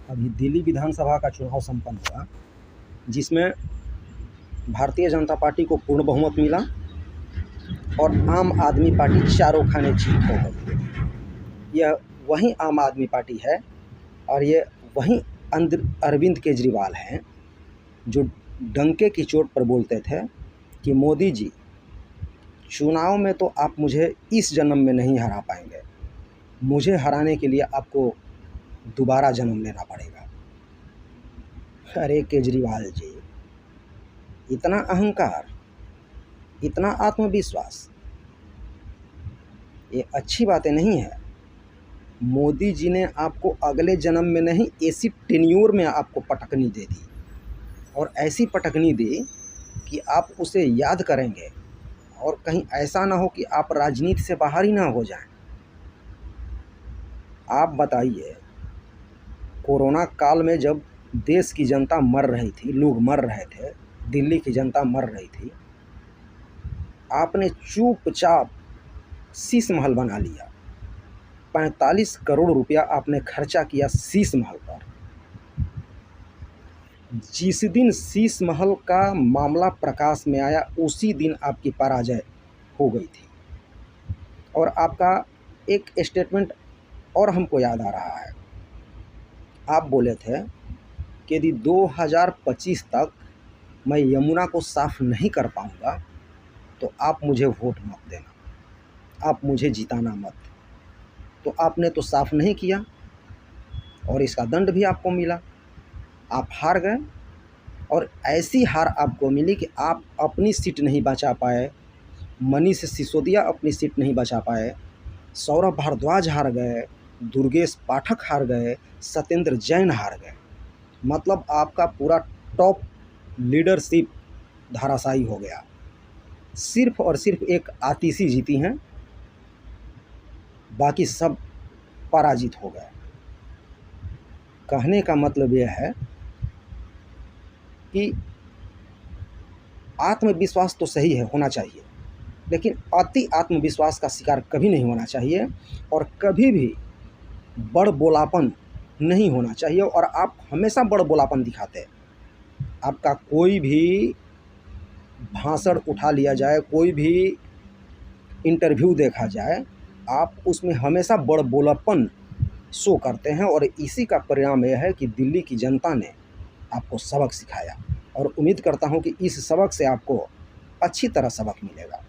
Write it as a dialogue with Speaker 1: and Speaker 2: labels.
Speaker 1: अभी दिल्ली विधानसभा का चुनाव संपन्न हुआ, जिसमें भारतीय जनता पार्टी को पूर्ण बहुमत मिला और आम आदमी पार्टी चारों खाने जीत हो गई। यह वही आम आदमी पार्टी है और ये वही अरविंद केजरीवाल हैं जो डंके की चोट पर बोलते थे कि मोदी जी, चुनाव में तो आप मुझे इस जन्म में नहीं हरा पाएंगे, मुझे हराने के लिए आपको दोबारा जन्म लेना पड़ेगा। अरे केजरीवाल जी, इतना अहंकार, इतना आत्मविश्वास, ये अच्छी बातें नहीं है। मोदी जी ने आपको अगले जन्म में नहीं, ऐसी टेन्योर में आपको पटकनी दे दी और ऐसी पटकनी दी कि आप उसे याद करेंगे और कहीं ऐसा ना हो कि आप राजनीति से बाहर ही ना हो जाएं। आप बताइए, कोरोना काल में जब देश की जनता मर रही थी, लोग मर रहे थे, दिल्ली की जनता मर रही थी, आपने चुपचाप शीश महल बना लिया। 45 करोड़ रुपया आपने खर्चा किया शीश महल पर। जिस दिन शीश महल का मामला प्रकाश में आया, उसी दिन आपकी पराजय हो गई थी। और आपका एक स्टेटमेंट और हमको याद आ रहा है, आप बोले थे कि यदि 2025 तक मैं यमुना को साफ नहीं कर पाऊंगा तो आप मुझे वोट मत देना, आप मुझे जिताना मत। तो आपने तो साफ नहीं किया और इसका दंड भी आपको मिला, आप हार गए। और ऐसी हार आपको मिली कि आप अपनी सीट नहीं बचा पाए, मनीष सिसोदिया अपनी सीट नहीं बचा पाए, सौरभ भारद्वाज हार गए, दुर्गेश पाठक हार गए, सत्येंद्र जैन हार गए। मतलब आपका पूरा टॉप लीडरशिप धराशायी हो गया। सिर्फ और सिर्फ एक आतिशी जीती हैं, बाकी सब पराजित हो गए। कहने का मतलब यह है कि आत्मविश्वास तो सही है, होना चाहिए, लेकिन अति आत्मविश्वास का शिकार कभी नहीं होना चाहिए और कभी भी बड़ बोलापन नहीं होना चाहिए। और आप हमेशा बड़ बोलापन दिखाते हैं। आपका कोई भी भाषण उठा लिया जाए, कोई भी इंटरव्यू देखा जाए, आप उसमें हमेशा बड़ बोलापन शो करते हैं और इसी का परिणाम यह है कि दिल्ली की जनता ने आपको सबक सिखाया और उम्मीद करता हूं कि इस सबक से आपको अच्छी तरह सबक मिलेगा।